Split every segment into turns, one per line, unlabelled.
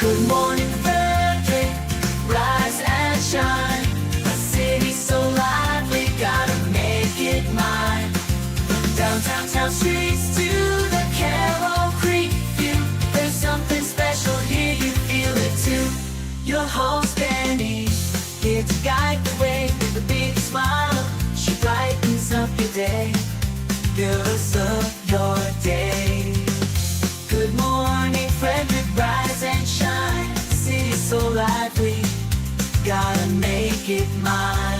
Good morning, Frederick, rise and shine. A city so lively, gotta make it mine. Downtown town streets to the Carroll Creek view. There's something special here, you feel it too. Your host Dani, here to guide the way with a big smile. She brightens up your day, girls of your day. Good morning, Frederick, rise and shine. City's so lively, gotta make it mine.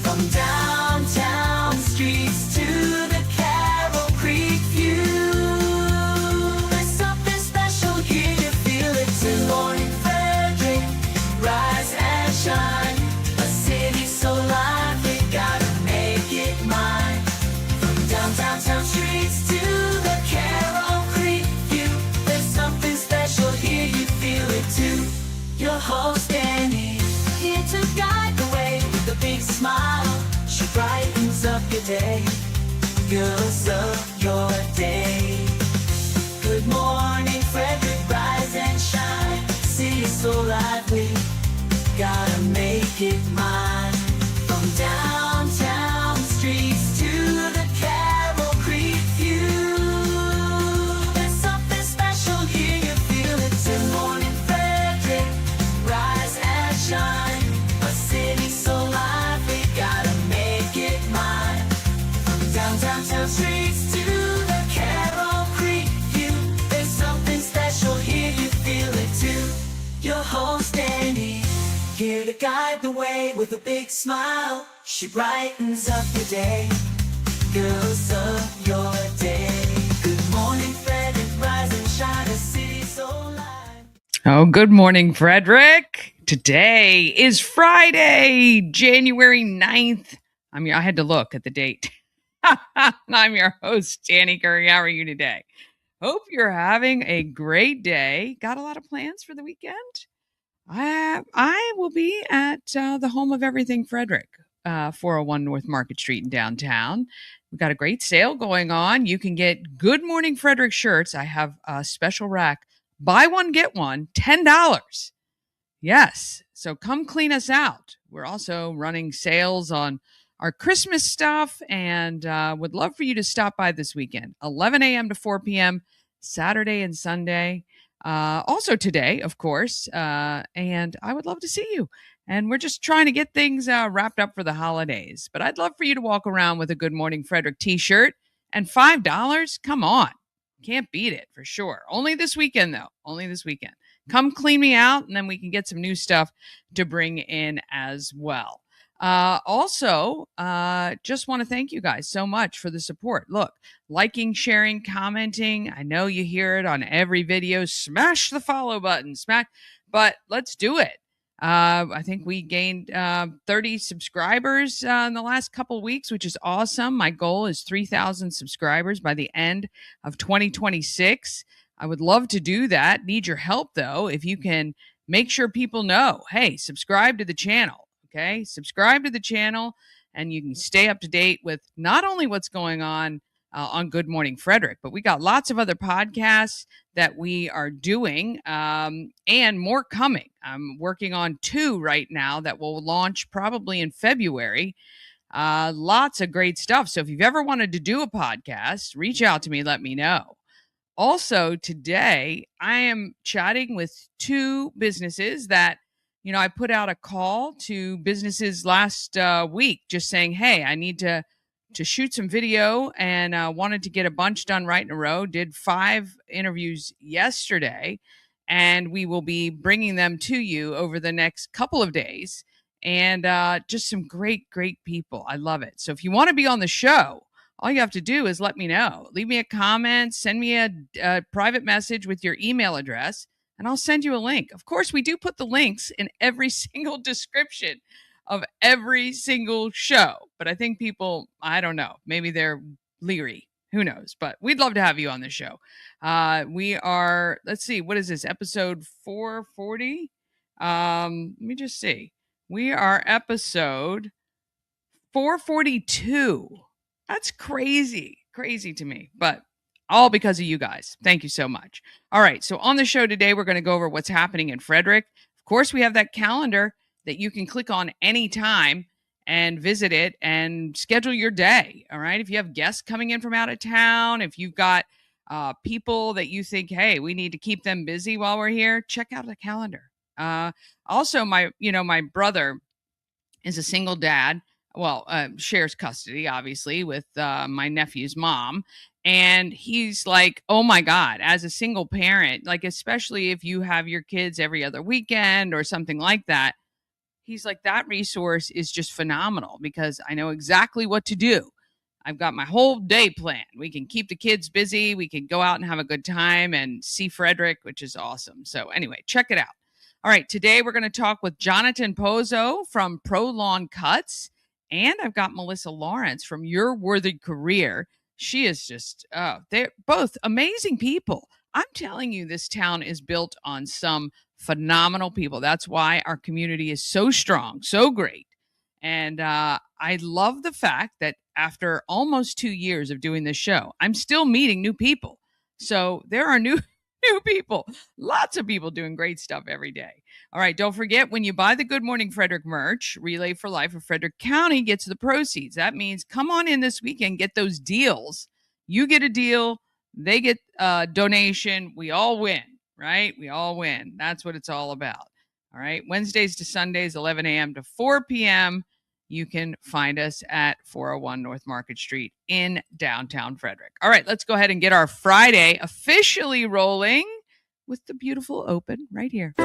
From downtown streets to the Carroll Creek view. There's something special here, you feel it too. Good morning, Frederick, rise and shine. A city so lively, gotta make it mine. From downtown streets to the Carroll Creek view. There's something special here, you feel it too. Your host Dani, here to guide the way with a big smile. She brightens up your day, girls of your day. Good morning, Frederick, rise and shine. City's so lively, gotta make it mine. From downtown streets to the Carroll Creek view. There's something special here, you feel it too. Good morning, Frederick, rise and shine. A city so lively, gotta make it mine. From downtown streets to the Carroll Creek view. There's something special here, you feel it too. Your host Dani, here to guide the way with a big smile. She brightens up your day, girls of your day. Good morning, Frederick, rise and shine. A city so live.
Oh, good morning, Frederick. Today is Friday, January 9th. I had to look at the date. I'm your host, Dani Gurrie. How are you today? Hope you're having a great day. Got a lot of plans for the weekend? I will be at the home of everything Frederick, 401 North Market Street in downtown. We've got a great sale going on. You can get Good Morning Frederick shirts. I have a special rack. Buy one, get one, $10. Yes. So come clean us out. We're also running sales on our Christmas stuff and would love for you to stop by this weekend, 11 a.m. to 4 p.m., Saturday and Sunday. Also today, of course, and I would love to see you. And we're just trying to get things wrapped up for the holidays. But I'd love for you to walk around with a Good Morning Frederick t-shirt and $5. Come on. Can't beat it for sure. Only this weekend, though. Only this weekend. Come clean me out, and then we can get some new stuff to bring in as well. Also, just want to thank you guys so much for the support. Look, liking, sharing, commenting. I know you hear it on every video. Smash the follow button. But let's do it. I think we gained 30 subscribers in the last couple of weeks, which is awesome. My goal is 3,000 subscribers by the end of 2026. I would love to do that. Need your help, though. If you can make sure people know, hey, subscribe to the channel. Okay, subscribe to the channel, and you can stay up to date with not only what's going on Good Morning Frederick, but we got lots of other podcasts that we are doing and more coming. I'm working on 2 right now that will launch probably in February. Lots of great stuff. So if you've ever wanted to do a podcast, reach out to me, let me know. Also, today, I am chatting with 2 businesses that, I put out a call to businesses last week just saying, hey, I need to shoot some video and wanted to get a bunch done right in a row. Did 5 interviews yesterday, and we will be bringing them to you over the next couple of days. And just some great, great people. I love it. So if you want to be on the show, all you have to do is let me know. Leave me a comment, send me a private message with your email address, and I'll send you a link. Of course, we do put the links in every single description of every single show. But I think people, I don't know, maybe they're leery. Who knows? But we'd love to have you on the show. We are, let's see, what is this? Episode 440? Let me just see. We are episode 442. That's crazy to me. But All because of you guys. Thank you so much. All right. So on the show today, we're going to go over what's happening in Frederick. Of course, we have that calendar that you can click on anytime and visit it and schedule your day. All right. If you have guests coming in from out of town, if you've got people that you think, hey, we need to keep them busy while we're here, check out the calendar. Also, my brother is a single dad. Well, shares custody, obviously, with my nephew's mom. And he's like, oh my God, as a single parent, like, especially if you have your kids every other weekend or something like that, he's like, that resource is just phenomenal because I know exactly what to do. I've got my whole day planned. We can keep the kids busy. We can go out and have a good time and see Frederick, which is awesome. So anyway, check it out. All right, today we're going to talk with Jhonatan Pozo from Pro Lawn Cuts. And I've got Melissa Lawrence from Your Worthy Career. She is just, they're both amazing people. I'm telling you, this town is built on some phenomenal people. That's why our community is so strong, so great. And I love the fact that after almost 2 years of doing this show, I'm still meeting new people. So there are new people, lots of people doing great stuff every day. All right, don't forget, when you buy the Good Morning Frederick merch, Relay for Life of Frederick County gets the proceeds. That means come on in this weekend, get those deals. You get a deal, they get a donation. We all win, right? We all win. That's what it's all about. All right, Wednesdays to Sundays, 11 a.m. to 4 p.m. You can find us at 401 North Market Street in downtown Frederick. All right, let's go ahead and get our Friday officially rolling with the beautiful open right here.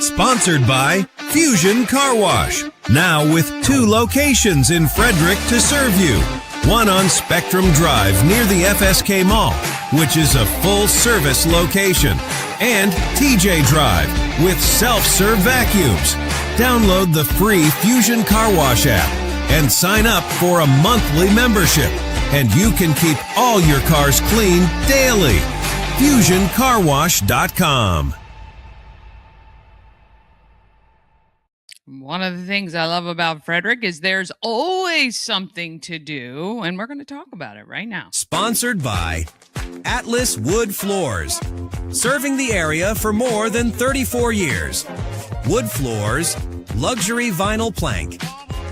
Sponsored by Fusion Car Wash. Now with 2 locations in Frederick to serve you. One on Spectrum Drive near the FSK Mall, which is a full-service location. And TJ Drive with self-serve vacuums. Download the free Fusion Car Wash app and sign up for a monthly membership. And you can keep all your cars clean daily. FusionCarWash.com.
One of the things I love about Frederick is there's always something to do, and we're going to talk about it right now.
Sponsored by Atlas Wood Floors. Serving the area for more than 34 years. Wood floors, luxury vinyl plank.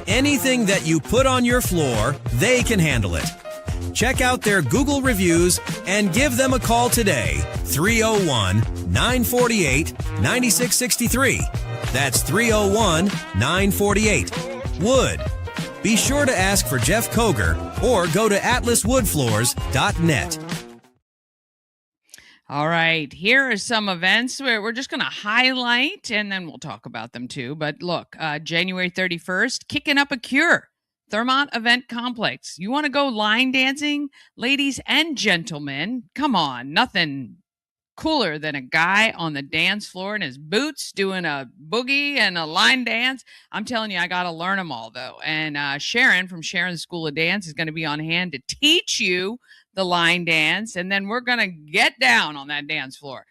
Anything that you put on your floor, they can handle it. Check out their Google reviews and give them a call today. 301-948-9663. That's 301-948. Wood. Be sure to ask for Jeff Koger or go to atlaswoodfloors.net.
All right, here are some events where we're just going to highlight, and then we'll talk about them too. But look, January 31st, Kicking Up a Cure, Thermont Event Complex. You want to go line dancing, ladies and gentlemen? Come on, nothing cooler than a guy on the dance floor in his boots doing a boogie and a line dance. I'm telling you, I got to learn them all, though. And Sharon from Sharon's School of Dance is going to be on hand to teach you the line dance, and then we're going to get down on that dance floor.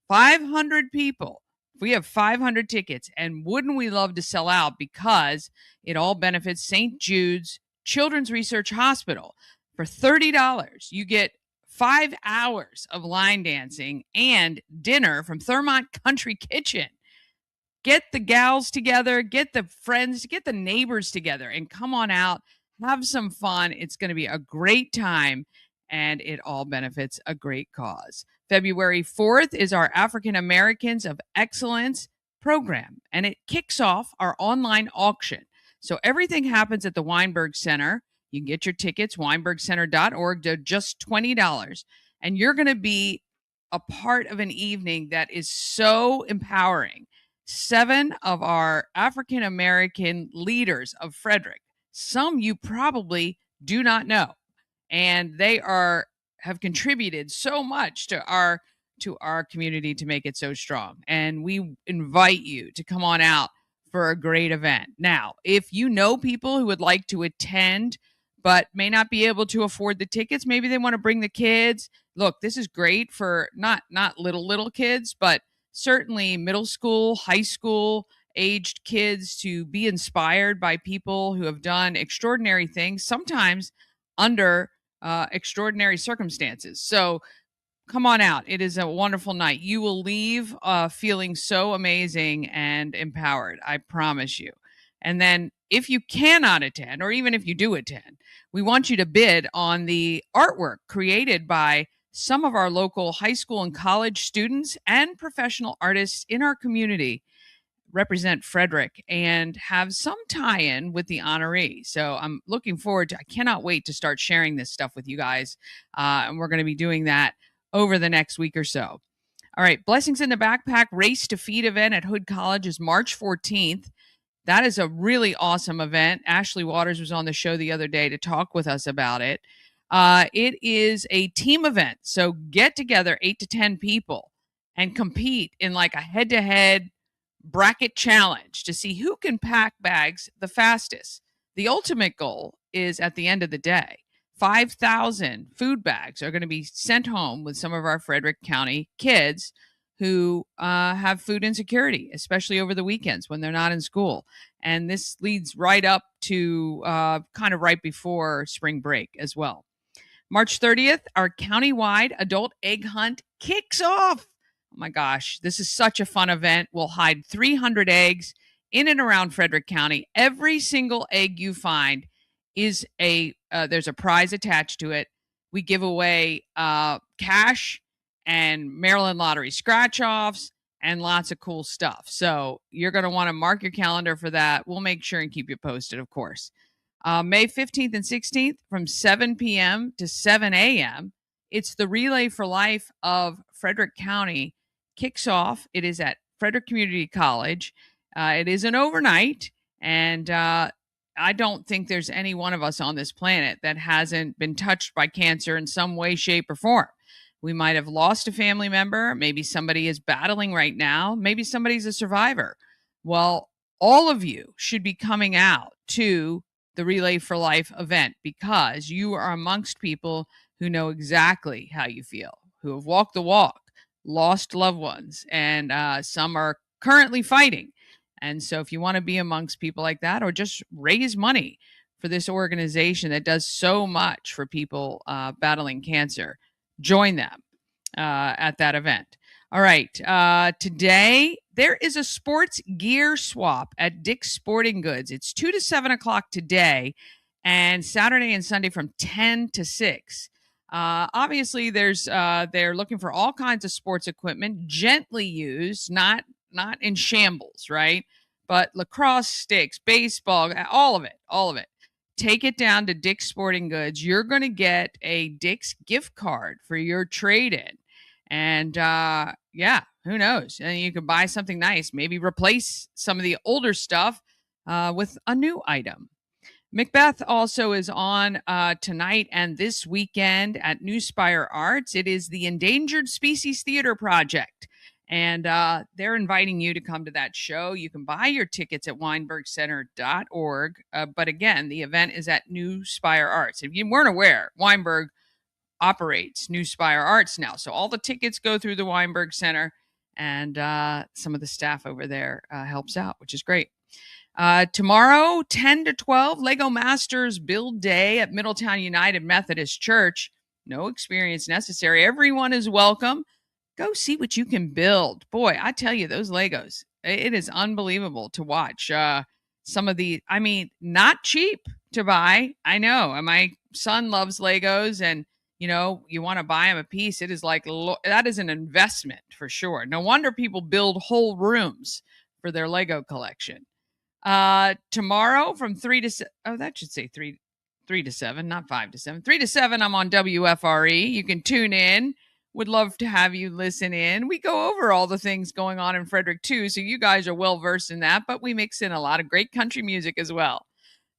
500 people. We have 500 tickets, and wouldn't we love to sell out, because it all benefits St. Jude's Children's Research Hospital. For $30, you get 5 hours of line dancing and dinner from Thermont Country Kitchen. Get the gals together, get the friends, get the neighbors together, and come on out, have some fun. It's going to be a great time, and it all benefits a great cause. February 4th is our African Americans of Excellence program, and it kicks off our online auction. So everything happens at the Weinberg Center. You can get your tickets, weinbergcenter.org. They're just $20. And you're going to be a part of an evening that is so empowering. 7 of our African American leaders of Frederick, some you probably do not know, and they have contributed so much to our to our community to make it so strong. And we invite you to come on out for a great event. Now, if you know people who would like to attend but may not be able to afford the tickets, maybe they want to bring the kids. Look, this is great for not little kids, but certainly middle school, high school aged kids to be inspired by people who have done extraordinary things, sometimes under extraordinary circumstances. So come on out. It is a wonderful night. You will leave feeling so amazing and empowered. I promise you. And then if you cannot attend, or even if you do attend, we want you to bid on the artwork created by some of our local high school and college students and professional artists in our community represent Frederick and have some tie-in with the honoree. So I'm looking forward to, I cannot wait to start sharing this stuff with you guys. And we're going to be doing that over the next week or so. All right, Blessings in the Backpack Race to Feed event at Hood College is March 14th. That is a really awesome event. Ashley Waters was on the show the other day to talk with us about it. It is a team event. So get together 8 to 10 people and compete in like a head-to-head bracket challenge to see who can pack bags the fastest. The ultimate goal is at the end of the day, 5,000 food bags are going to be sent home with some of our Frederick County kids who have food insecurity, especially over the weekends when they're not in school. And this leads right up to kind of right before spring break as well. March 30th, our countywide adult egg hunt kicks off. Oh my gosh, this is such a fun event. We'll hide 300 eggs in and around Frederick County. Every single egg you find is there's a prize attached to it. We give away cash and Maryland Lottery scratch-offs and lots of cool stuff. So you're going to want to mark your calendar for that. We'll make sure and keep you posted, of course. May 15th and 16th from 7 p.m. to 7 a.m. It's the Relay for Life of Frederick County kicks off. It is at Frederick Community College. It is an overnight, and I don't think there's any one of us on this planet that hasn't been touched by cancer in some way, shape, or form. We might have lost a family member. Maybe somebody is battling right now. Maybe somebody's a survivor. Well, all of you should be coming out to the Relay for Life event because you are amongst people who know exactly how you feel, who have walked the walk, lost loved ones, and some are currently fighting. And so if you want to be amongst people like that or just raise money for this organization that does so much for people battling cancer, join them at that event. All right. Today, there is a sports gear swap at Dick's Sporting Goods. It's 2 to 7 o'clock today and Saturday and Sunday from 10 to 6. Obviously, they're looking for all kinds of sports equipment, gently used, not in shambles, right? But lacrosse sticks, baseball, all of it. Take it down to Dick's Sporting Goods. You're going to get a Dick's gift card for your trade-in. And who knows? And you can buy something nice, maybe replace some of the older stuff with a new item. Macbeth also is on tonight and this weekend at New Spire Arts. It is the Endangered Species Theater Project. And they're inviting you to come to that show. You can buy your tickets at weinbergcenter.org. But again, the event is at New Spire Arts. If you weren't aware, Weinberg operates New Spire Arts now. So all the tickets go through the Weinberg Center, and some of the staff over there helps out, which is great. Tomorrow, 10 to 12, Lego Masters Build Day at Middletown United Methodist Church. No experience necessary. Everyone is welcome. Go see what you can build. Boy, I tell you, those Legos, it is unbelievable to watch. Some of the, not cheap to buy. I know. My son loves Legos, and you want to buy him a piece. It is like, that is an investment for sure. No wonder people build whole rooms for their Lego collection. Tomorrow from 3 to 7, that should say 3 to 7, not 5 to 7. 3 to 7, I'm on WFRE. You can tune in. Would love to have you listen in. We go over all the things going on in Frederick too, so you guys are well versed in that, but we mix in a lot of great country music as well.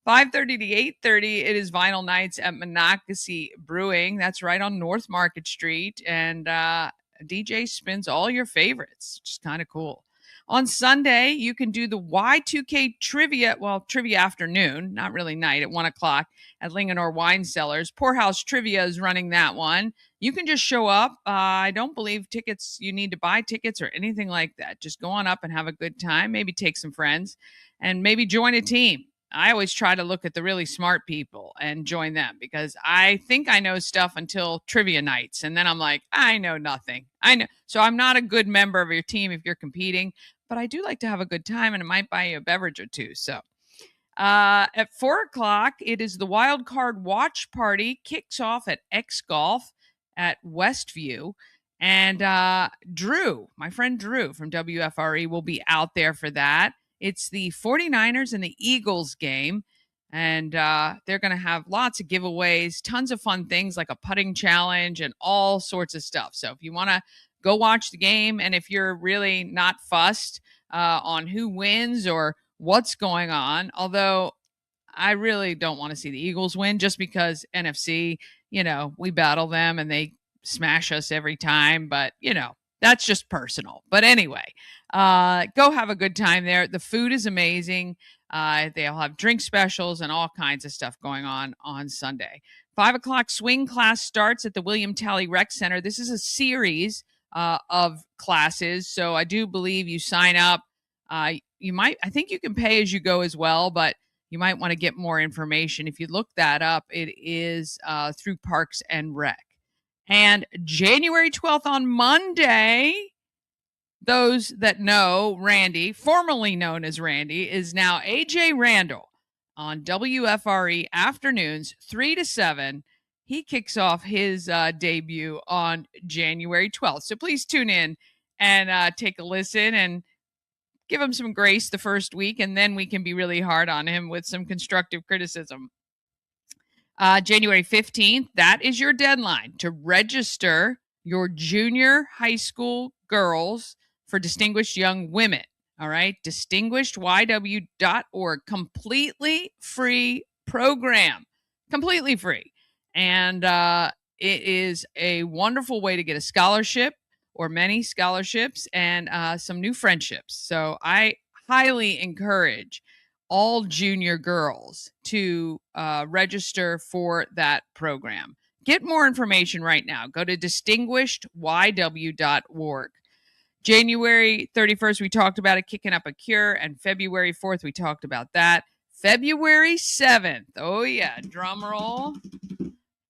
5:30 to 8:30, it is Vinyl Nights at Monocacy Brewing. That's right on North Market Street. And A DJ spins all your favorites, which is kind of cool. On Sunday, you can do the Y2K trivia, trivia afternoon, not really night, at 1 o'clock at Linganore Wine Cellars. Poorhouse Trivia is running that one. You can just show up. I don't believe you need to buy tickets or anything like that. Just go on up and have a good time, maybe take some friends, and maybe join a team. I always try to look at the really smart people and join them because I think I know stuff until trivia nights. And then I'm like, I know nothing. I know. So I'm not a good member of your team if you're competing, but I do like to have a good time and it might buy you a beverage or two. So at 4 o'clock, it is the Wild Card Watch Party. Kicks off at X Golf at Westview. And Drew, my friend Drew from WFRE, will be out there for that. It's the 49ers and the Eagles game, and they're going to have lots of giveaways, tons of fun things like a putting challenge and all sorts of stuff. So if you want to go watch the game, and if you're really not fussed on who wins or what's going on, although I really don't want to see the Eagles win just because NFC, we battle them and they smash us every time, but that's just personal. But anyway, go have a good time there. The food is amazing. They'll have drink specials and all kinds of stuff going on Sunday. 5 o'clock swing class starts at the William Talley Rec Center. This is a series of classes, so I do believe you sign up. I think you can pay as you go as well, but you might want to get more information. If you look that up, it is through Parks and Rec. And January 12th on Monday, those that know Randy, formerly known as Randy, is now AJ Randall on WFRE afternoons, 3 to 7. He kicks off his debut on January 12th. So please tune in and take a listen and give him some grace the first week, and then we can be really hard on him with some constructive criticism. January 15th, that is your deadline to register your junior high school girls for Distinguished Young Women. All right, distinguishedyw.org, completely free program, completely free. And it is a wonderful way to get a scholarship or many scholarships and some new friendships. So I highly encourage all junior girls to register for that program. Get more information right now. Go to distinguishedyw.org. January 31st, we talked about it, kicking up a cure, and February 4th, we talked about that. February 7th, oh yeah, drum roll.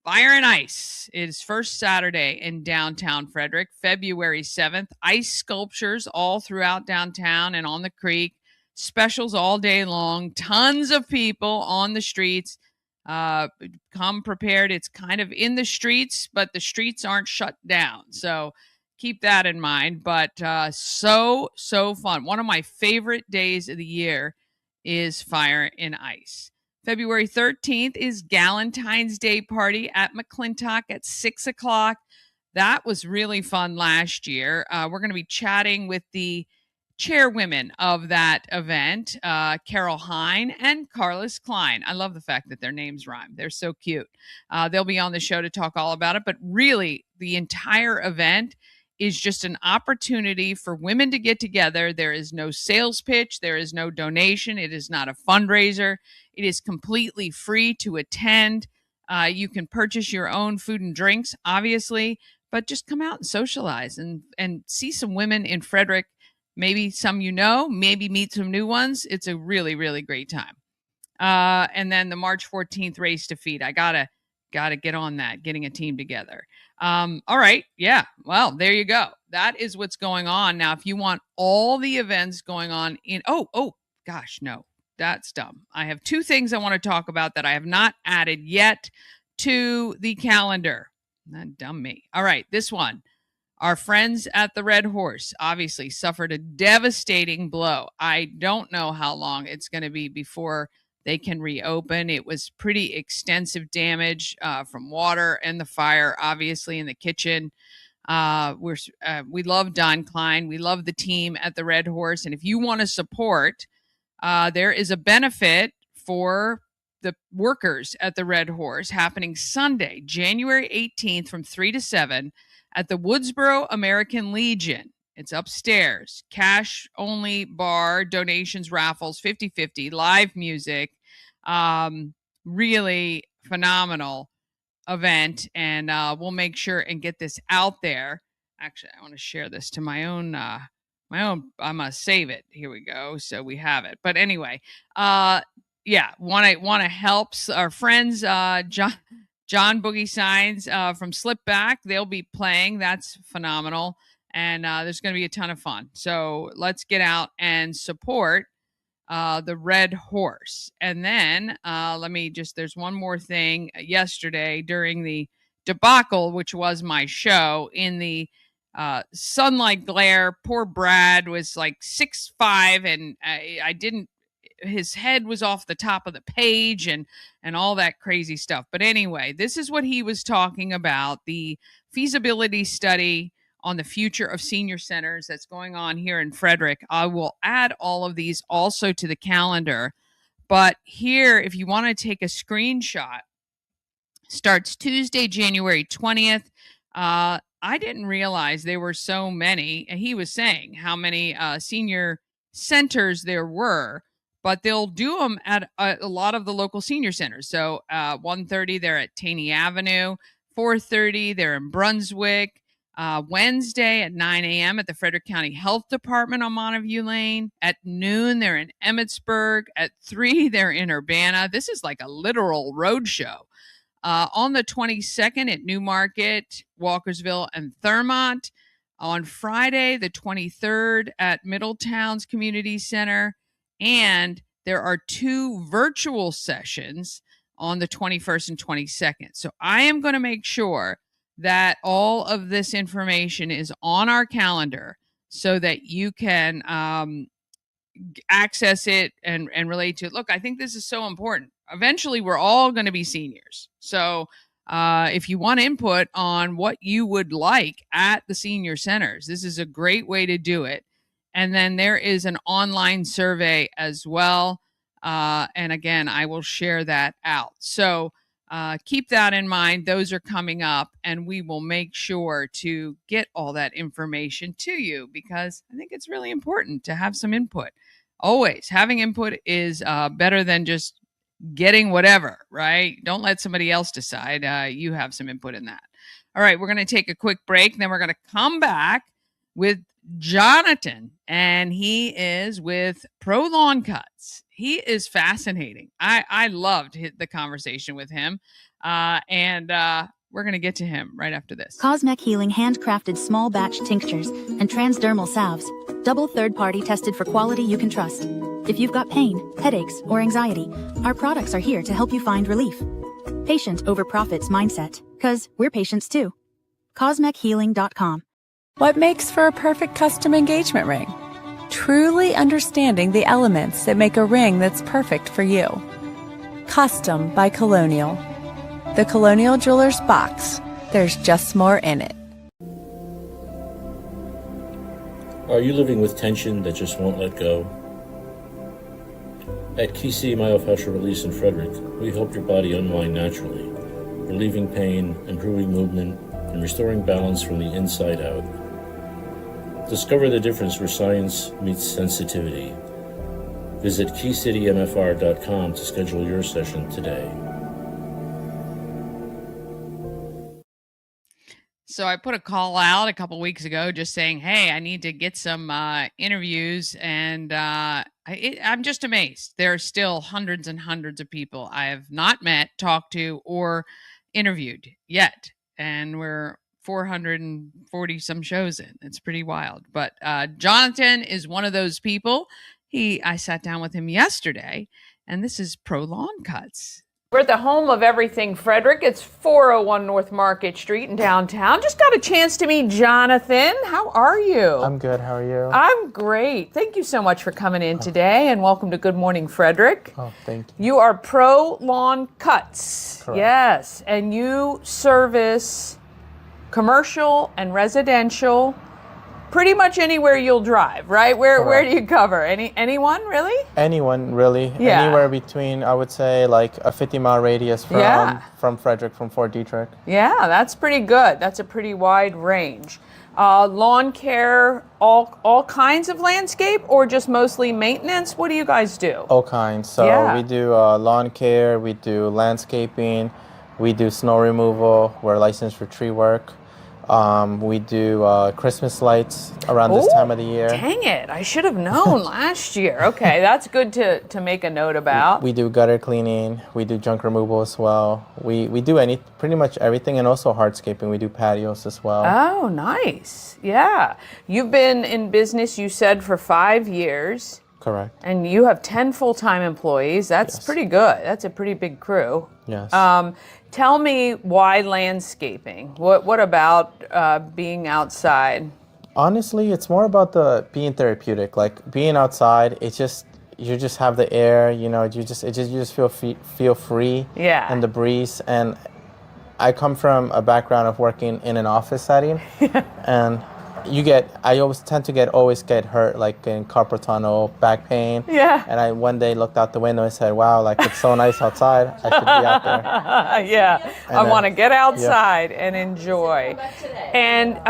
Fire and Ice is first Saturday in downtown Frederick, February 7th. Ice sculptures all throughout downtown and on the creek. Specials all day long. Tons of people on the streets. Come prepared. It's kind of in the streets, but the streets aren't shut down. So keep that in mind. But so fun. One of my favorite days of the year is Fire and Ice. February 13th is Galentine's Day party at McClintock at 6 o'clock. That was really fun last year. We're going to be chatting with the chairwomen of that event, Carol Hine and Carlos Klein. I love the fact that their names rhyme. They're so cute. They'll be on the show to talk all about it. But really, the entire event is just an opportunity for women to get together. There is no sales pitch. There is no donation. It is not a fundraiser. It is completely free to attend. You can purchase your own food and drinks, obviously, but just come out and socialize and see some women in Frederick. Maybe some maybe meet some new ones. It's a really, really great time. And then the March 14th Race to Feed. I gotta get on that, getting a team together. All right. Yeah. Well, there you go. That is what's going on. Now, if you want all the events going on gosh, no, that's dumb. I have two things I want to talk about that I have not added yet to the calendar. Not dumb me. All right. This one. Our friends at the Red Horse obviously suffered a devastating blow. I don't know how long it's going to be before they can reopen. It was pretty extensive damage from water and the fire, obviously, in the kitchen. We love Don Klein. We love the team at the Red Horse. And if you want to support, there is a benefit for the workers at the Red Horse, happening Sunday, January 18th from 3 to 7 at the Woodsboro American Legion. It's upstairs. Cash only bar, donations, raffles, 50-50, live music. Really phenomenal event. And we'll make sure and get this out there. Actually, I want to share this to my own, I'm going to save it. Here we go. So we have it. But anyway, want to help our friends, John Boogie Signs from Slipback. They'll be playing. That's phenomenal. And there's going to be a ton of fun. So let's get out and support the Red Horse. And then there's one more thing. Yesterday during the debacle, which was my show, in the sunlight glare, poor Brad was like 6'5", and his head was off the top of the page and all that crazy stuff. But anyway, this is what he was talking about, the feasibility study on the future of senior centers that's going on here in Frederick. I will add all of these also to the calendar. But here, if you want to take a screenshot, starts Tuesday, January 20th. I didn't realize there were so many. He was saying how many senior centers there were, but they'll do them at a lot of the local senior centers. So 1:30, they're at Taney Avenue. 4:30, they're in Brunswick. Wednesday at 9 a.m. at the Frederick County Health Department on Montague Lane. At noon, they're in Emmitsburg. At 3, they're in Urbana. This is like a literal road show. On the 22nd at Newmarket, Walkersville, and Thurmont. On Friday, the 23rd at Middletown's Community Center. And there are 2 virtual sessions on the 21st and 22nd. So I am going to make sure that all of this information is on our calendar so that you can access it and relate to it. Look, I think this is so important. Eventually, we're all going to be seniors. So if you want input on what you would like at the senior centers, this is a great way to do it. And then there is an online survey as well. And again, I will share that out. So keep that in mind. Those are coming up, and we will make sure to get all that information to you because I think it's really important to have some input. Always having input is better than just getting whatever, right? Don't let somebody else decide. You have some input in that. All right, we're going to take a quick break, and then we're going to come back with Jhonatan, and he is with Pro Lawn Cuts. He is fascinating. I loved the conversation with him, and we're going to get to him right after this.
Cosmec Healing handcrafted small batch tinctures and transdermal salves, double third-party tested for quality you can trust. If you've got pain, headaches, or anxiety, our products are here to help you find relief. Patient over profits mindset, 'cause we're patients too. CosmecHealing.com.
What makes for a perfect custom engagement ring? Truly understanding the elements that make a ring that's perfect for you. Custom by Colonial. The Colonial Jewelers box. There's just more in it.
Are you living with tension that just won't let go? At Key Myofascial Release in Frederick, we help your body unwind naturally, relieving pain, improving movement, and restoring balance from the inside out. Discover the difference where science meets sensitivity. Visit KeyCityMFR.com to schedule your session today.
So I put a call out a couple weeks ago just saying, hey, I need to get some interviews. And I'm just amazed. There are still hundreds and hundreds of people I have not met, talked to, or interviewed yet. And we're 440 some shows in. It's pretty wild. But Jhonatan is one of those people. I sat down with him yesterday, and this is Pro Lawn Cuts. We're at the home of everything Frederick. It's 401 North Market Street in downtown. Just got a chance to meet Jhonatan. How are you?
I'm good. How are you?
I'm great. Thank you so much for coming in today, and welcome to Good Morning Frederick.
Oh, thank you.
You are Pro Lawn Cuts.
Correct.
Yes, and you service commercial and residential pretty much anywhere you'll drive, right? Where do you cover? Anyone really?
Anyone really.
Yeah.
Anywhere between, I would say, like a 50-mile radius from Frederick, from Fort Detrick.
Yeah, that's pretty good. That's a pretty wide range. Lawn care, all kinds of landscape, or just mostly maintenance? What do you guys do?
All kinds. So we do lawn care, we do landscaping, we do snow removal. We're licensed for tree work. We do Christmas lights around this time of the year.
Dang it, I should have known last year. Okay, that's good to make a note about.
We do gutter cleaning, we do junk removal as well. We do pretty much everything, and also hardscaping. We do patios as well.
Oh, nice. Yeah. You've been in business, you said, for 5 years.
Correct.
And you have 10 full-time employees. That's pretty good. That's a pretty big crew.
Yes.
Tell me why landscaping? What about being outside?
Honestly, it's more about being therapeutic. Like being outside, you just have the air. You just feel free.
Yeah.
And the breeze. And I come from a background of working in an office setting, and I always tend to get hurt, like in carpal tunnel, back pain.
Yeah.
And I one day looked out the window and said, wow, like it's so nice outside. I should be out there.
Yeah. I want to get outside and enjoy. And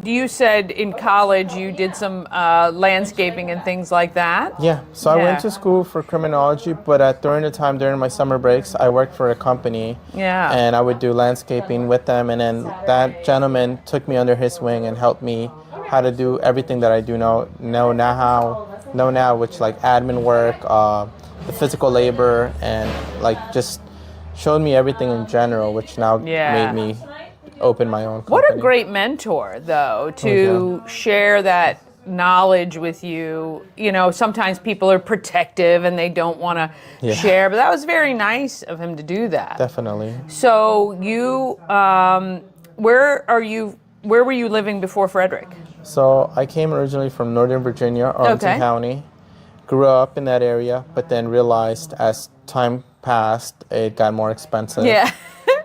you said in college you did some landscaping and things like that?
Yeah. So I went to school for criminology, but during my summer breaks, I worked for a company.
Yeah.
And I would do landscaping with them. And then that gentleman took me under his wing and helped me how to do everything that I do know now, which like admin work, the physical labor, and like just showed me everything in general, which now made me open my own company.
What a great mentor, though, to share that knowledge with you. You know, sometimes people are protective and they don't want to share, but that was very nice of him to do that.
Definitely.
So you, where were you living before Frederick?
So I came originally from Northern Virginia, Arlington County. Grew up in that area, but then realized as time passed, it got more expensive.
Yeah.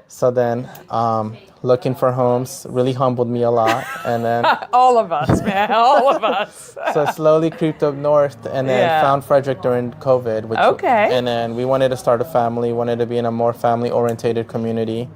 So then looking for homes really humbled me a lot. And then
all of us, man, all of us.
So slowly creeped up north, and then found Frederick during COVID. And then we wanted to start a family, wanted to be in a more family-oriented community.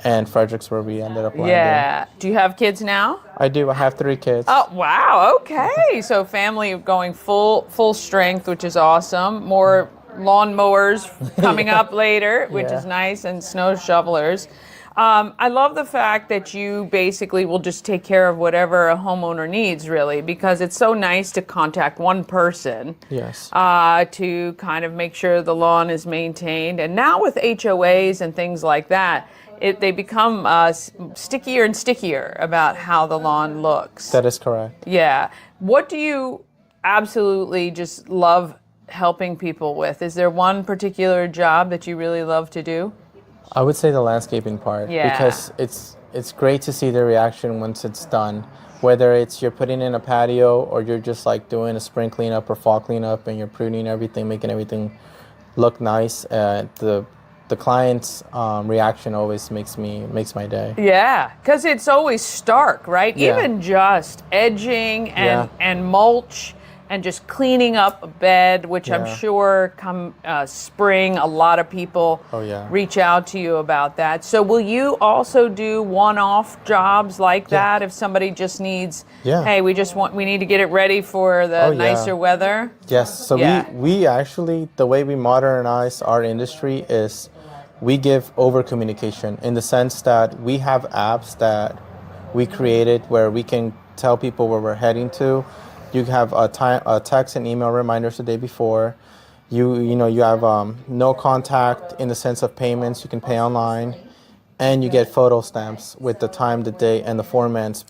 And Frederick's where we ended up landing.
Yeah. Do you have kids now?
I do. I have 3 kids.
Oh, wow. Okay. So family going full strength, which is awesome. More lawnmowers coming up later, which is nice, and snow shovelers. I love the fact that you basically will just take care of whatever a homeowner needs, really, because it's so nice to contact one person to kind of make sure the lawn is maintained. And now with HOAs and things like that, they become stickier and stickier about how the lawn looks.
That is correct.
Yeah. What do you absolutely just love helping people with? Is there one particular job that you really love to do?
I would say the landscaping part, because it's great to see the reaction once it's done. Whether it's you're putting in a patio or you're just like doing a spring cleanup or fall cleanup and you're pruning everything, making everything look nice. The client's reaction always makes my day.
Yeah, because it's always stark, right?
Yeah.
Even just edging and mulch and just cleaning up a bed, which I'm sure come spring, a lot of people reach out to you about that. So will you also do one-off jobs like that if somebody just needs, hey, we need to get it ready for the nicer weather?
Yes, so we actually, the way we modernize our industry is we give over communication, in the sense that we have apps that we created where we can tell people where we're heading to. You have a text and email reminders the day before. You have no contact in the sense of payments. You can pay online, and you get photo stamps with the time, the date, and the foreman's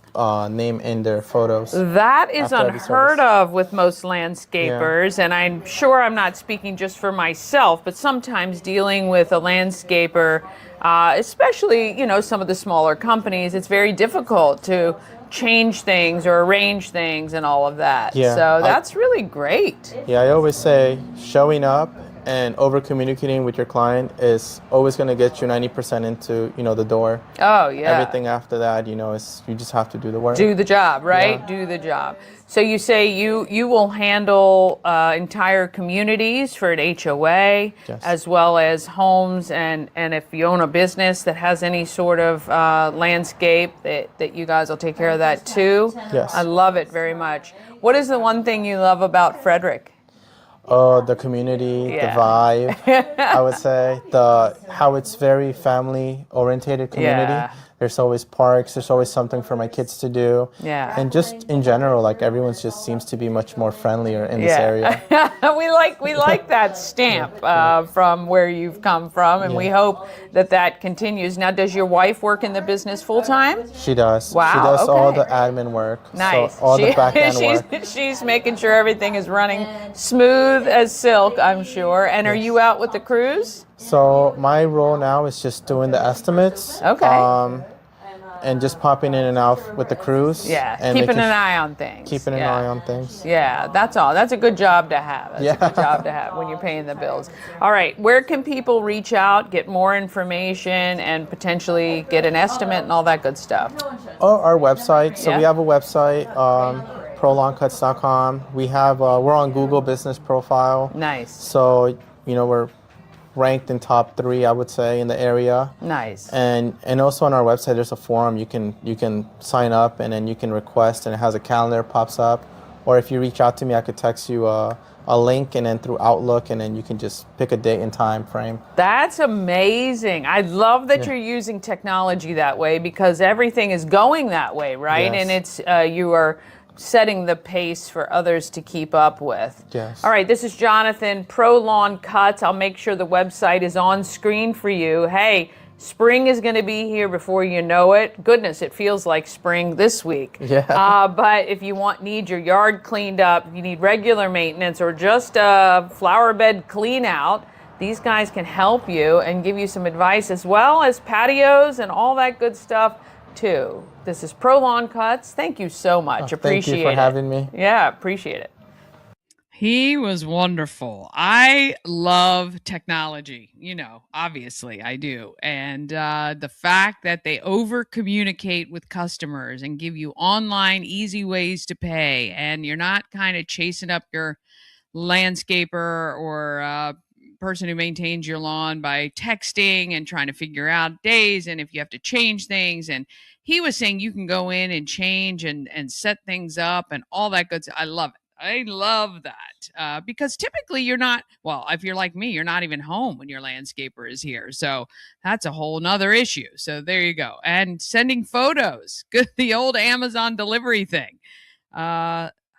name in their photos.
That is unheard of with most landscapers, and I'm sure I'm not speaking just for myself, but sometimes dealing with a landscaper, especially some of the smaller companies, it's very difficult to change things or arrange things and all of that. So that's really great.
Yeah, I always say showing up and over communicating with your client is always going to get you 90% into, the door.
Oh, yeah.
Everything after that, is you just have to do the work.
Do the job, right?
Yeah.
Do the job. So you say you will handle entire communities for an HOA,
Yes.
as well as homes, and if you own a business that has any sort of landscape, that you guys will take care of that too.
Yes.
I love it very much. What is the one thing you love about Frederick?
The community,
Yeah.
the vibe, I would say, how it's very family orientated community.
Yeah.
There's always parks, there's always something for my kids to do.
Yeah.
And just in general, like everyone just seems to be much more friendlier in this area.
we like that stamp from where you've come from, and we hope that continues. Now, does your wife work in the business full time?
She does.
Wow,
She does all
okay.
the admin work.
Nice.
So all the back end work.
She's making sure everything is running smooth as silk, I'm sure. And are you out with the crews?
So my role now is just doing the estimates.
Okay.
And just popping in and out with the crews.
Yeah,
and
keeping
making
an eye on things.
Keeping an eye on things.
Yeah, that's all. That's a good job to have. That's
Yeah.
a good job to have when you're paying the bills. All right, where can people reach out, get more information, and potentially get an estimate and all that good stuff?
Oh, our website. So
Yeah.
we have a website, prolawncuts.com. We have, we're on Google Business Profile.
Nice.
So, we're ranked in top 3, I would say, in the area.
Nice.
And also on our website, there's a forum. You can sign up, and then you can request, and it has a calendar pops up. Or if you reach out to me, I could text you a link, and then through Outlook, and then you can just pick a date and time frame.
That's amazing. I love that you're using technology that way, because everything is going that way, right?
Yes.
And it's you are setting the pace for others to keep up with.
Yes.
All right, this is Jhonatan, Pro Lawn Cuts. I'll make sure the website is on screen for you. Hey, spring is going to be here before you know it. Goodness, it feels like spring this week.
Yeah.
But if you need your yard cleaned up, you need regular maintenance, or just a flower bed clean out, these guys can help you and give you some advice, as well as patios and all that good stuff too. This is Pro Lawn Cuts. Thank you so much. Appreciate it.
Thank you for having me.
Yeah, appreciate it. He was wonderful. I love technology, obviously I do. And the fact that they over communicate with customers and give you online easy ways to pay, and you're not kind of chasing up your landscaper or person who maintains your lawn by texting and trying to figure out days and if you have to change things. And he was saying you can go in and change and set things up and all that good stuff. I love it. I love that because typically you're not, well, if you're like me, you're not even home when your landscaper is here. So that's a whole nother issue. So there you go. And sending photos, good, the old Amazon delivery thing.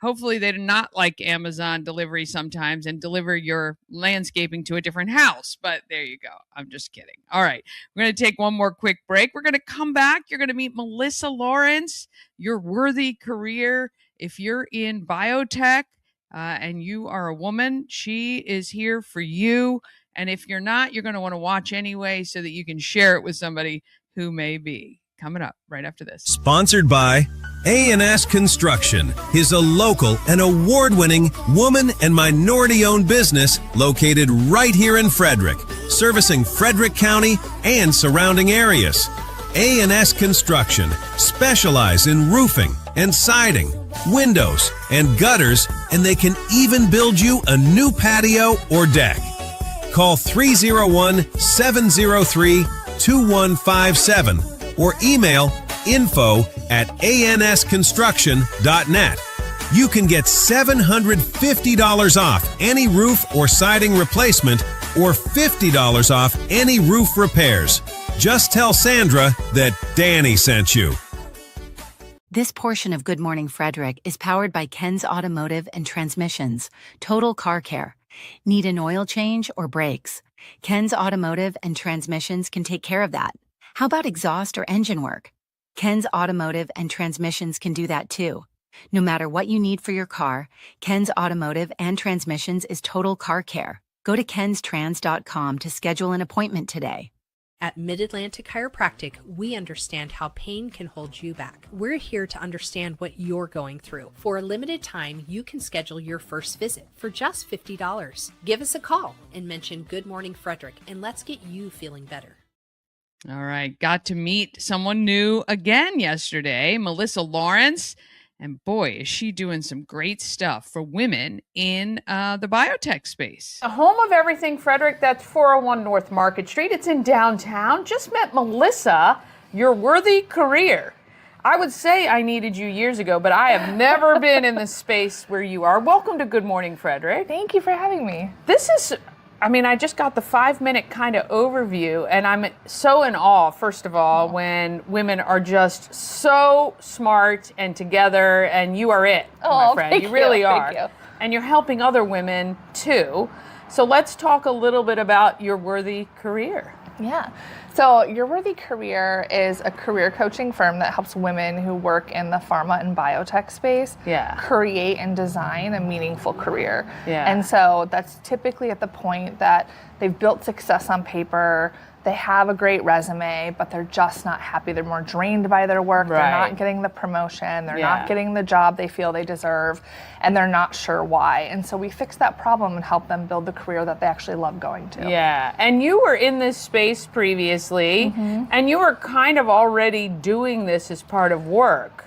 Hopefully they do not like Amazon delivery sometimes and deliver your landscaping to a different house. But there you go. I'm just kidding. All right. We're going to take one more quick break. We're going to come back. You're going to meet Melissa Lawrence, your worthy career. If you're in biotech and you are a woman, she is here for you. And if you're not, you're going to want to watch anyway so that you can share it with somebody who may be. Coming up right after this.
Sponsored by A&S Construction is a local and award-winning woman and minority-owned business located right here in Frederick, servicing Frederick County and surrounding areas. A&S Construction specialize in roofing and siding, windows and gutters, and they can even build you a new patio or deck. Call 301-703-2157 or email info@ansconstruction.net. You can get $750 off any roof or siding replacement or $50 off any roof repairs. Just tell Sandra that Danny sent you.
This portion of Good Morning Frederick is powered by Ken's Automotive and Transmissions, Total Car Care. Need an oil change or brakes? Ken's Automotive and Transmissions can take care of that. How about exhaust or engine work? Ken's Automotive and Transmissions can do that too. No matter what you need for your car, Ken's Automotive and Transmissions is Total Car Care. Go to kenstrans.com to schedule an appointment today.
At Mid-Atlantic Chiropractic, we understand how pain can hold you back. We're here to understand what you're going through. For a limited time, you can schedule your first visit for just $50. Give us a call and mention Good Morning Frederick, and let's get you feeling better.
All right. Got to meet someone new again yesterday, Melissa Lawrence. And boy, is she doing some great stuff for women in the biotech space.
The home of everything, Frederick, that's 401 North Market Street. It's in downtown. Just met Melissa, your worthy career. I would say I needed you years ago, but I have never been in the space where you are. Welcome to Good Morning Frederick.
Thank you for having me.
This is, I just got the 5-minute kind of overview, and I'm so in awe, first of all, when women are just so smart and together, and you are it, my friend. You really are.
Thank you.
And you're helping other women, too. So let's talk a little bit about your worthy career.
Yeah. So Your Worthy Career is a career coaching firm that helps women who work in the pharma and biotech space create and design a meaningful career. And so that's typically at the point that they've built success on paper, they have a great resume, but they're just not happy. They're more drained by their work. They're not getting the promotion. They're not getting the job they feel they deserve, and they're not sure why. And so we fix that problem and help them build the career that they actually love going to.
Yeah, and you were in this space previously, and you were kind of already doing this as part of work,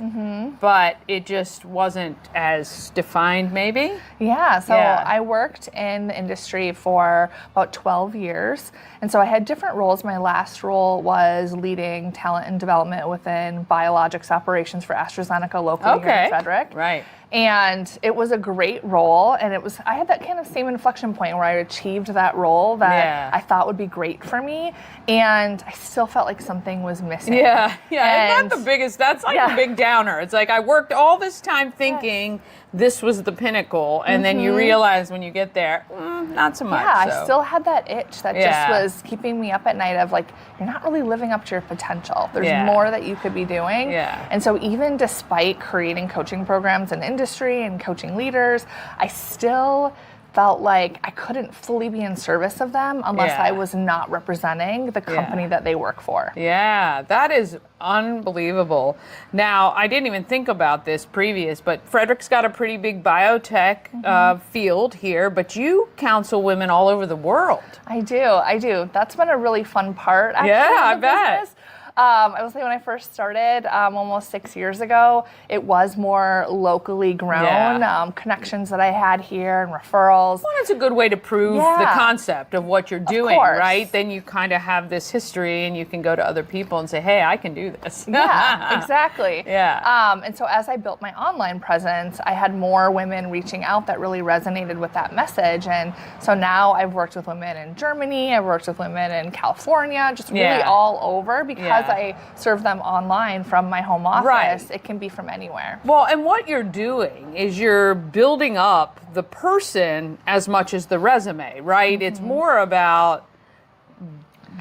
but it just wasn't as defined, maybe?
Yeah, so I worked in the industry for about 12 years, and so I had different roles. My last role was leading talent and development within biologics operations for AstraZeneca locally here in Frederick.
Right.
And it was a great role, and I had that kind of same inflection point where I achieved that role that I thought would be great for me, and I still felt like something was missing.
And that's like a big downer. It's like I worked all this time thinking this was the pinnacle, and then you realize when you get there, not so much.
I still had that itch that just was keeping me up at night of like, you're not really living up to your potential. There's more that you could be doing. And so even despite creating coaching programs in industry and coaching leaders, I still felt like I couldn't fully be in service of them unless I was not representing the company that they work for.
Yeah, that is unbelievable. Now, I didn't even think about this previous, but Frederick's got a pretty big biotech field here, but you counsel women all over the world.
I do. That's been a really fun part, actually,
I bet.
Business. I will say when I first started almost 6 years ago, it was more locally grown, connections that I had here and referrals.
Well, that's a good way to prove the concept of what you're doing, right? Then you kind of have this history and you can go to other people and say, hey, I can do this.
Yeah, exactly. And so as I built my online presence, I had more women reaching out that really resonated with that message. And so now I've worked with women in Germany, I've worked with women in California, just really all over because I serve them online from my home office. It can be from anywhere.
Well, and what you're doing is you're building up the person as much as the resume, right? It's more about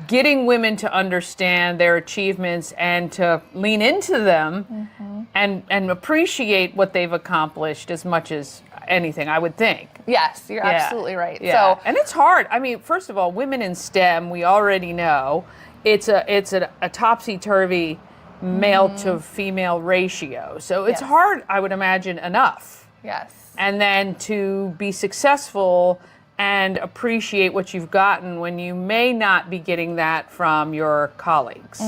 getting women to understand their achievements and to lean into them and appreciate what they've accomplished as much as anything, I would think.
Yes, you're absolutely right.
So, and it's hard. I mean, first of all, women in STEM, we already know it's a topsy-turvy male to female ratio. So it's hard, I would imagine, enough.
Yes.
And then to be successful and appreciate what you've gotten when you may not be getting that from your colleagues.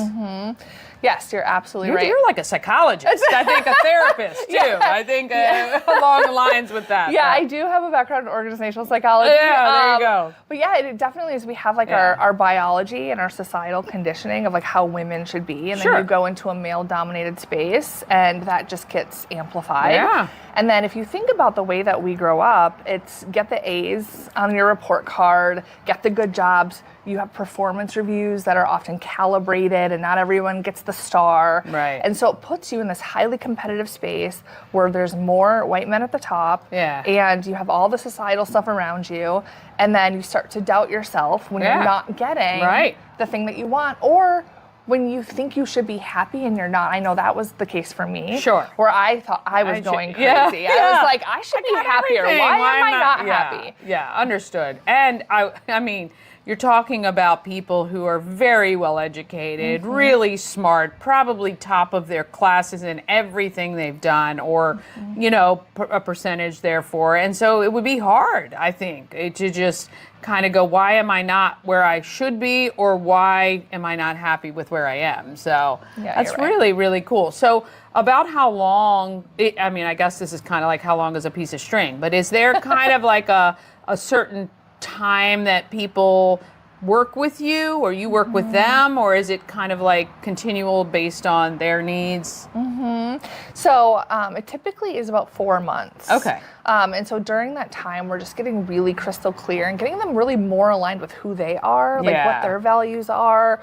Yes, you're absolutely right.
You're like a psychologist. I think a therapist, too. I think along the lines with that.
Yeah, I do have a background in organizational psychology.
Yeah, there you go.
But yeah, it definitely is. We have like our biology and our societal conditioning of like how women should be. And then you go into a male-dominated space and that just gets amplified.
Yeah.
And then if you think about the way that we grow up, it's get the A's on your report card, get the good jobs. You have performance reviews that are often calibrated and not everyone gets the star.
Right.
And so it puts you in this highly competitive space where there's more white men at the top and you have all the societal stuff around you, and then you start to doubt yourself when you're not getting the thing that you want, or when you think you should be happy and you're not. I know that was the case for me. Where I thought I was going crazy. I was like, I should be happier. Why am I not happy?
Yeah, understood. And I mean, you're talking about people who are very well educated, really smart, probably top of their classes in everything they've done, or, you know, a percentage therefore. And so it would be hard, I think, to just kind of go, why am I not where I should be, or why am I not happy with where I am? So that's really, really cool. So about how long, I mean, I guess this is kind of like how long is a piece of string, but is there kind of like a certain time that people work with you, or you work with them, or is it kind of like continual based on their needs?
So it typically is about 4 months.
Okay.
And so during that time, we're just getting really crystal clear and getting them really more aligned with who they are, like what their values are.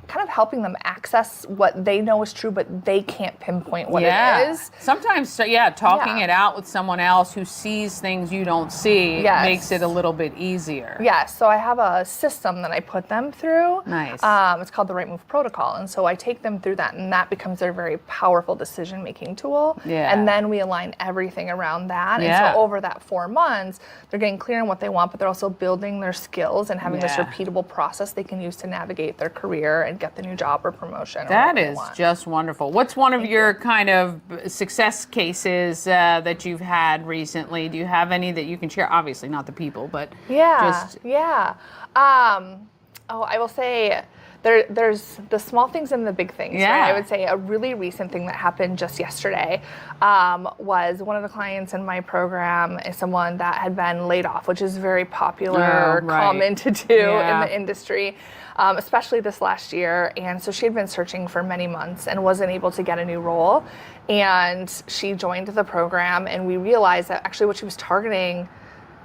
Kind of helping them access what they know is true, but they can't pinpoint what it is.
Sometimes, talking it out with someone else who sees things you don't see makes it a little bit easier.
Yes, so I have a system that I put them through.
Nice.
It's called the Right Move Protocol, and so I take them through that, and that becomes their very powerful decision-making tool.
Yeah.
And then we align everything around that. And so over that 4 months, they're getting clear on what they want, but they're also building their skills and having this repeatable process they can use to navigate their career and get the new job or promotion.
That is just wonderful. What's one of your kind of success cases that you've had recently? Do you have any that you can share? Obviously not the people, but
I will say there's the small things and the big things. Right? I would say a really recent thing that happened just yesterday was one of the clients in my program is someone that had been laid off, which is very popular, common to do in the industry. Especially this last year. And so she had been searching for many months and wasn't able to get a new role. And she joined the program, and we realized that actually what she was targeting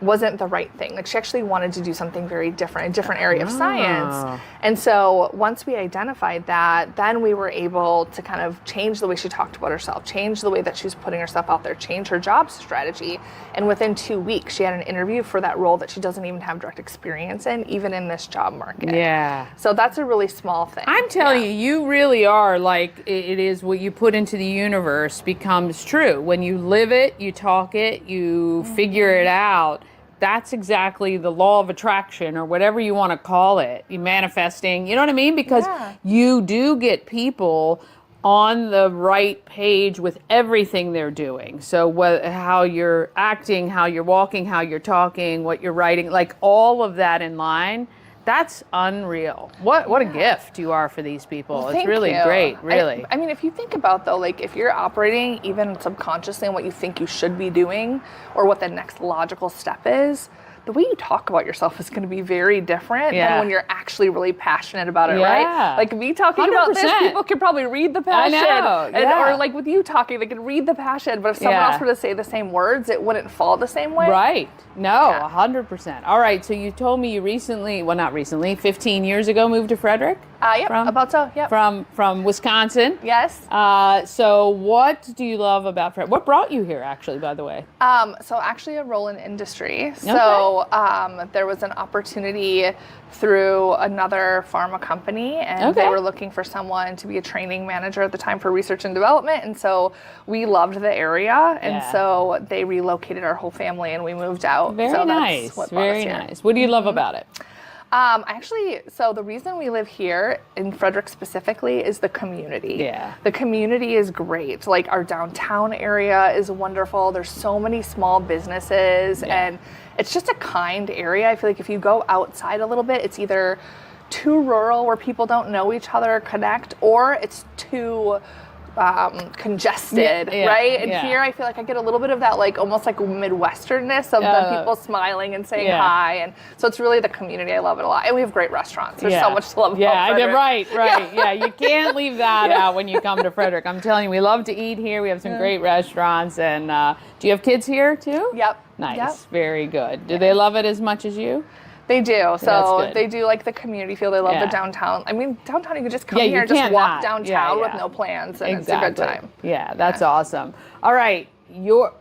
wasn't the right thing. Like, she actually wanted to do something very different, a different area of science. And so once we identified that, then we were able to kind of change the way she talked about herself, change the way that she was putting herself out there, change her job strategy. And within 2 weeks, she had an interview for that role that she doesn't even have direct experience in, even in this job market.
Yeah.
So that's a really small thing.
I'm telling you, you really are like, it is what you put into the universe becomes true. When you live it, you talk it, you figure it out. That's exactly the law of attraction, or whatever you want to call it. You manifesting, you know what I mean? Because you do get people on the right page with everything they're doing. So how you're acting, how you're walking, how you're talking, what you're writing, like all of that in line. That's unreal. What a gift you are for these people.
Well,
it's really great, really.
I mean, if you think about, though, like if you're operating even subconsciously on what you think you should be doing or what the next logical step is, the way you talk about yourself is going to be very different than when you're actually really passionate about it, right? Like me talking
100%.
about this, people can probably read the passion.
I know,
Or like with you talking, they can read the passion, but if someone else were to say the same words, it wouldn't fall the same way.
Right. No, 100%. All right, so you told me you recently, well, not recently, 15 years ago moved to Frederick?
About so,
From Wisconsin?
Yes.
So what do you love about Frederick? What brought you here, actually, by the way?
So actually a role in industry. So there was an opportunity through another pharma company, and they were looking for someone to be a training manager at the time for research and development. And so we loved the area, and so they relocated our whole family, and we moved out.
Very
so
nice.
That's what
Very nice. What do you love about it?
So the reason we live here in Frederick specifically is the community.
Yeah.
The community is great. Like our downtown area is wonderful. There's so many small businesses and it's just a kind area. I feel like if you go outside a little bit, it's either too rural where people don't know each other or connect, or it's too congested, right? And here I feel like I get a little bit of that, like almost like Midwesternness of the people smiling and saying hi. And so it's really the community. I love it a lot. And we have great restaurants. There's so much to love about Frederick.
Right. Yeah, you can't leave that out when you come to Frederick. I'm telling you, we love to eat here. We have some great restaurants. And do you have kids here too?
Yep.
Nice. Very good. Do they love it as much as you?
They do. So they do like the community feel. They love the downtown. I mean, downtown, you could just come here and just walk downtown with no plans, and it's a good time.
Yeah, that's awesome. All right.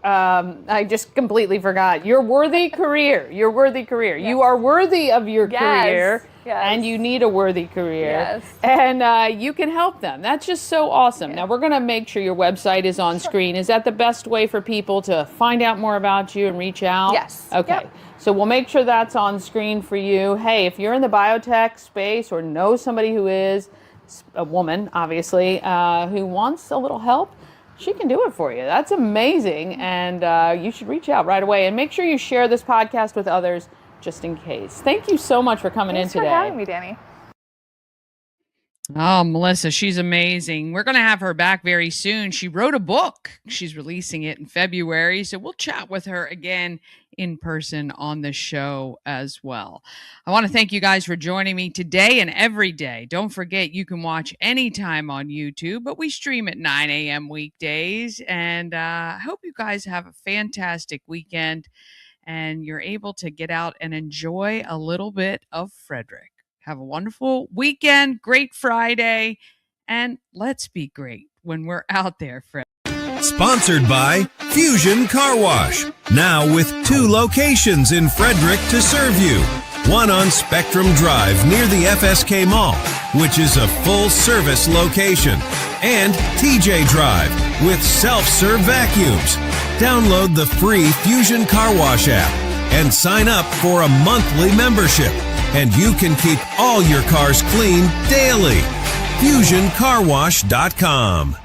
I just completely forgot. Your worthy career. Your worthy career. You are worthy of your career. and you need a worthy career.
Yes.
And you can help them. That's just so awesome. Now, we're going to make sure your website is on screen. Is that the best way for people to find out more about you and reach out?
Yes.
Okay.
Yep.
So we'll make sure that's on screen for you. Hey, if you're in the biotech space or know somebody who is a woman, obviously, who wants a little help, she can do it for you. That's amazing. And you should reach out right away. And make sure you share this podcast with others just in case. Thank you so much for coming in today.
Thanks for having me, Dani.
Oh, Melissa, she's amazing. We're going to have her back very soon. She wrote a book. She's releasing it in February. So we'll chat with her again in person on the show as well. I want to thank you guys for joining me today and every day. Don't forget, you can watch anytime on YouTube, but we stream at 9 a.m. weekdays. And I hope you guys have a fantastic weekend and you're able to get out and enjoy a little bit of Frederick. Have a wonderful weekend, great Friday, and let's be great when we're out there, Fred.
Sponsored by Fusion Car Wash. Now with 2 locations in Frederick to serve you. One on Spectrum Drive near the FSK Mall, which is a full-service location. And TJ Drive with self-serve vacuums. Download the free Fusion Car Wash app and sign up for a monthly membership. And you can keep all your cars clean daily. FusionCarWash.com.